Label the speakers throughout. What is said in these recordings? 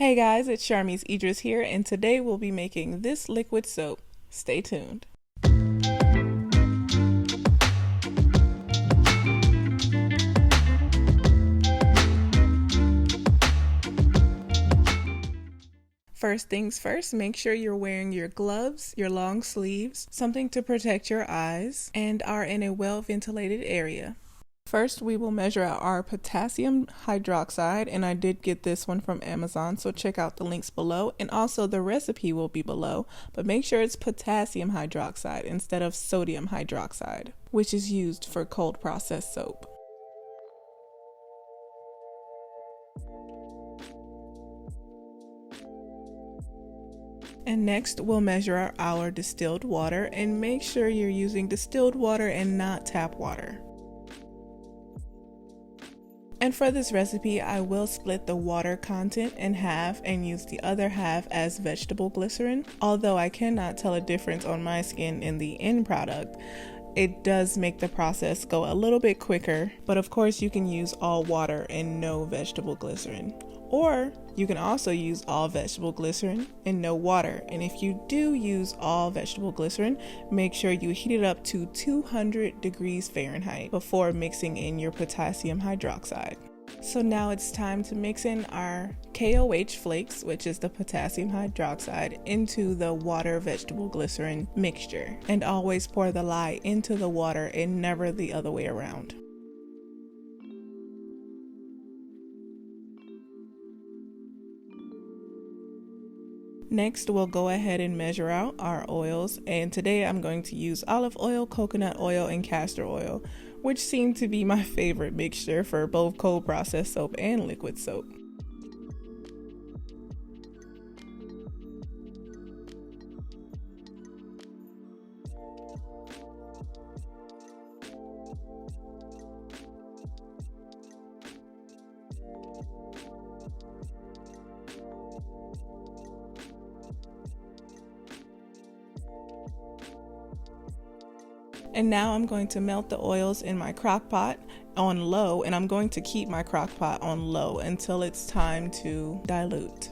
Speaker 1: Hey guys, it's Sharmise Idris here, and today we'll be making this liquid soap. Stay tuned. First things first, make sure you're wearing your gloves, your long sleeves, something to protect your eyes, and are in a well-ventilated area. First, we will measure out our potassium hydroxide, and I did get this one from Amazon, so check out the links below, and also the recipe will be below, but make sure it's potassium hydroxide instead of sodium hydroxide, which is used for cold processed soap. And next, we'll measure our distilled water, and make sure you're using distilled water and not tap water. And for this recipe, I will split the water content in half and use the other half as vegetable glycerin. Although I cannot tell a difference on my skin in the end product, it does make the process go a little bit quicker. But of course, you can use all water and no vegetable glycerin. Or you can also use all vegetable glycerin and no water. And if you do use all vegetable glycerin, make sure you heat it up to 200 degrees Fahrenheit before mixing in your potassium hydroxide. So now it's time to mix in our KOH flakes, which is the potassium hydroxide, into the water vegetable glycerin mixture. And always pour the lye into the water and never the other way around. Next, we'll go ahead and measure out our oils, and today I'm going to use olive oil, coconut oil, and castor oil, which seem to be my favorite mixture for both cold processed soap and liquid soap. And now I'm going to melt the oils in my crock pot on low, and I'm going to keep my crock pot on low until it's time to dilute.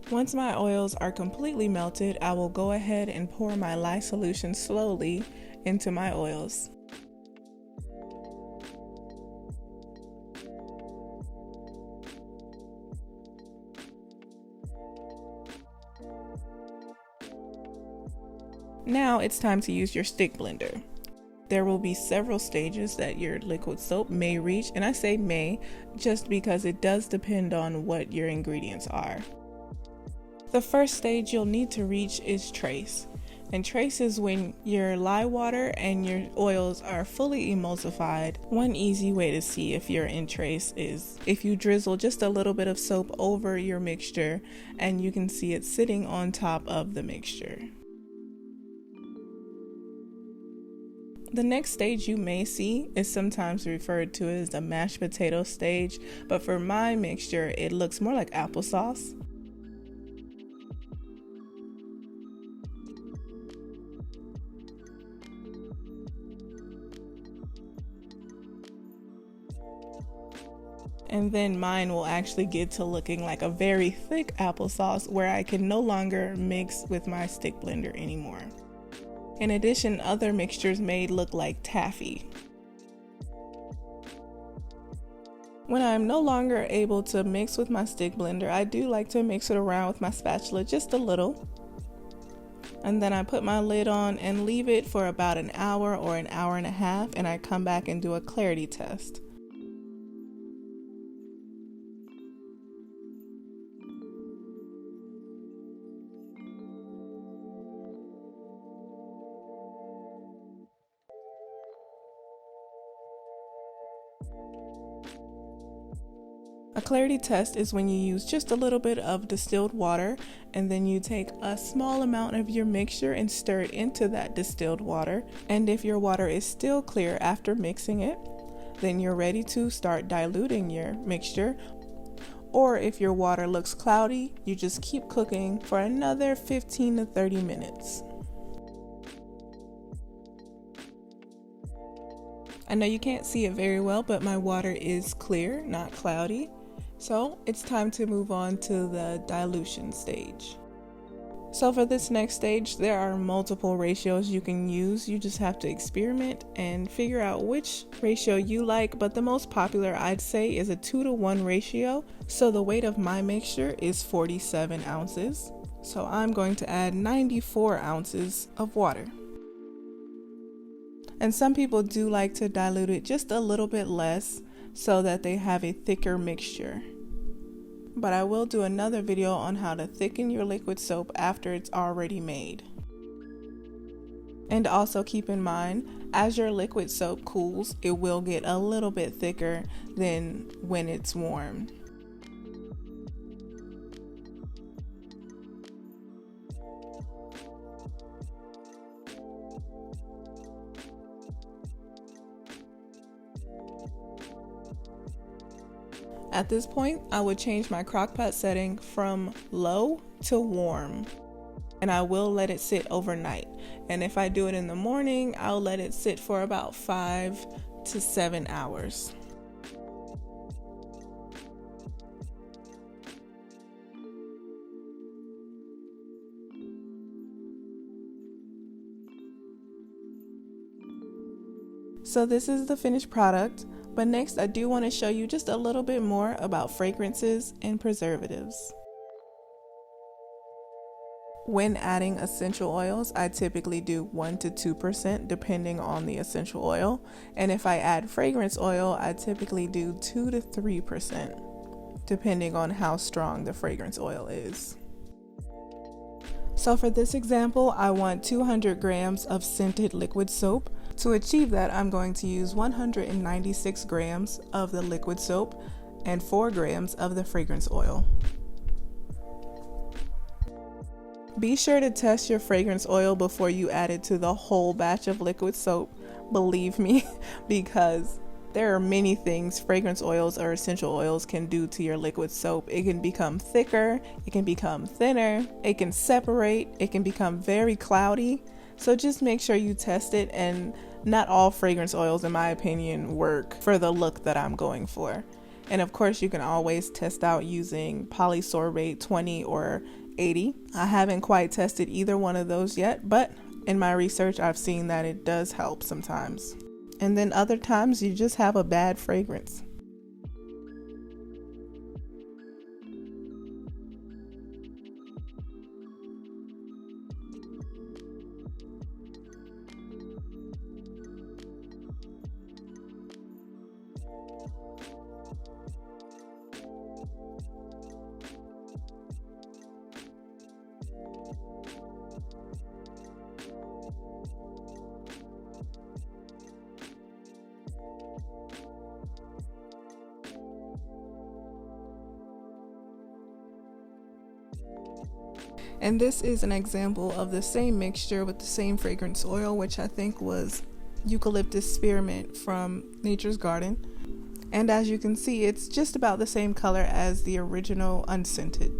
Speaker 1: Once my oils are completely melted, I will go ahead and pour my lye solution slowly into my oils. Now it's time to use your stick blender. There will be several stages that your liquid soap may reach, and I say may just because it does depend on what your ingredients are. The first stage you'll need to reach is trace. And trace is when your lye water and your oils are fully emulsified. One easy way to see if you're in trace is if you drizzle just a little bit of soap over your mixture and you can see it sitting on top of the mixture. The next stage you may see is sometimes referred to as the mashed potato stage, but for my mixture it looks more like applesauce. And then mine will actually get to looking like a very thick applesauce where I can no longer mix with my stick blender anymore. In addition, other mixtures may look like taffy. When I'm no longer able to mix with my stick blender, I do like to mix it around with my spatula just a little. And then I put my lid on and leave it for about an hour or an hour and a half, and I come back and do a clarity test. A clarity test is when you use just a little bit of distilled water and then you take a small amount of your mixture and stir it into that distilled water. And if your water is still clear after mixing it, then you're ready to start diluting your mixture. Or if your water looks cloudy, you just keep cooking for another 15 to 30 minutes. I know you can't see it very well, but my water is clear, not cloudy. So it's time to move on to the dilution stage. So for this next stage, there are multiple ratios you can use. You just have to experiment and figure out which ratio you like, but the most popular I'd say is a 2-to-1 ratio. So the weight of my mixture is 47 ounces. So I'm going to add 94 ounces of water. And some people do like to dilute it just a little bit less so that they have a thicker mixture. But I will do another video on how to thicken your liquid soap after it's already made. And also keep in mind, as your liquid soap cools, it will get a little bit thicker than when it's warm. At this point, I would change my crockpot setting from low to warm, and I will let it sit overnight. And if I do it in the morning, I'll let it sit for about 5 to 7 hours. So this is the finished product. But next, I do want to show you just a little bit more about fragrances and preservatives. When adding essential oils, I typically do 1 to 2% depending on the essential oil. And if I add fragrance oil, I typically do 2 to 3% depending on how strong the fragrance oil is. So for this example, I want 200 grams of scented liquid soap. To achieve that, I'm going to use 196 grams of the liquid soap and 4 grams of the fragrance oil. Be sure to test your fragrance oil before you add it to the whole batch of liquid soap, believe me, because there are many things fragrance oils or essential oils can do to your liquid soap. It can become thicker, it can become thinner, it can separate, it can become very cloudy. So just make sure you test it, and not all fragrance oils, in my opinion, work for the look that I'm going for. And of course, you can always test out using polysorbate 20 or 80. I haven't quite tested either one of those yet, but in my research, I've seen that it does help sometimes. And then other times, you just have a bad fragrance. And this is an example of the same mixture with the same fragrance oil, which I think was eucalyptus spearmint from Nature's Garden. And as you can see, it's just about the same color as the original unscented.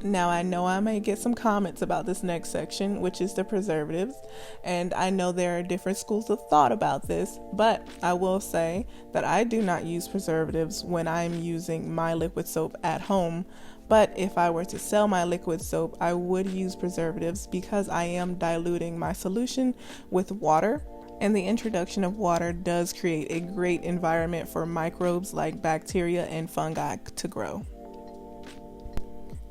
Speaker 1: Now I know I may get some comments about this next section, which is the preservatives, and I know there are different schools of thought about this, but I will say that I do not use preservatives when I'm using my liquid soap at home. But if I were to sell my liquid soap, I would use preservatives because I am diluting my solution with water, and the introduction of water does create a great environment for microbes like bacteria and fungi to grow.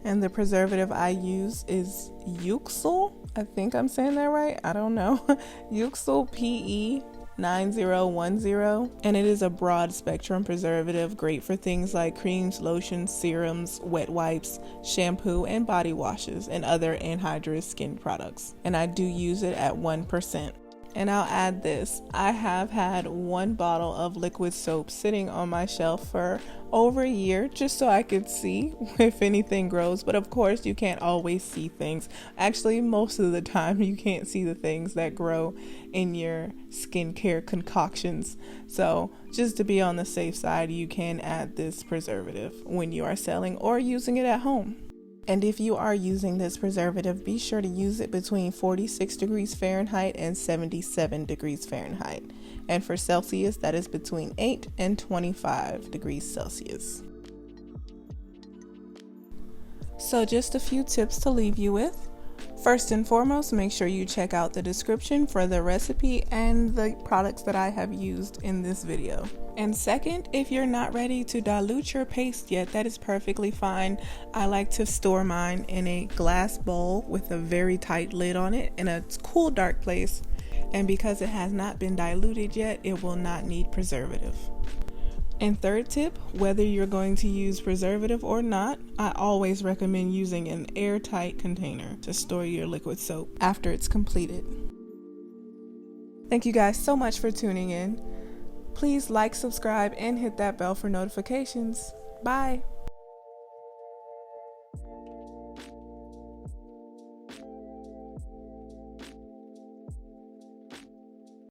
Speaker 1: And the preservative I use is Euxil. I think I'm saying that right. I don't know. Euxil PE 9010, and it is a broad spectrum preservative, great for things like creams, lotions, serums, wet wipes, shampoo, and body washes, and other anhydrous skin products. And I do use it at 1%. And I'll add this. I have had one bottle of liquid soap sitting on my shelf for over a year just so I could see if anything grows. But of course, you can't always see things. Actually, most of the time, you can't see the things that grow in your skincare concoctions. So just to be on the safe side, you can add this preservative when you are selling or using it at home. And if you are using this preservative, be sure to use it between 46 degrees Fahrenheit and 77 degrees Fahrenheit. And for Celsius, that is between 8 and 25 degrees Celsius. So just a few tips to leave you with. First and foremost, make sure you check out the description for the recipe and the products that I have used in this video. And second, if you're not ready to dilute your paste yet, that is perfectly fine. I like to store mine in a glass bowl with a very tight lid on it in a cool, dark place. And because it has not been diluted yet, it will not need preservative. And third tip, whether you're going to use preservative or not, I always recommend using an airtight container to store your liquid soap after it's completed. Thank you guys so much for tuning in. Please like, subscribe, and hit that bell for notifications. Bye!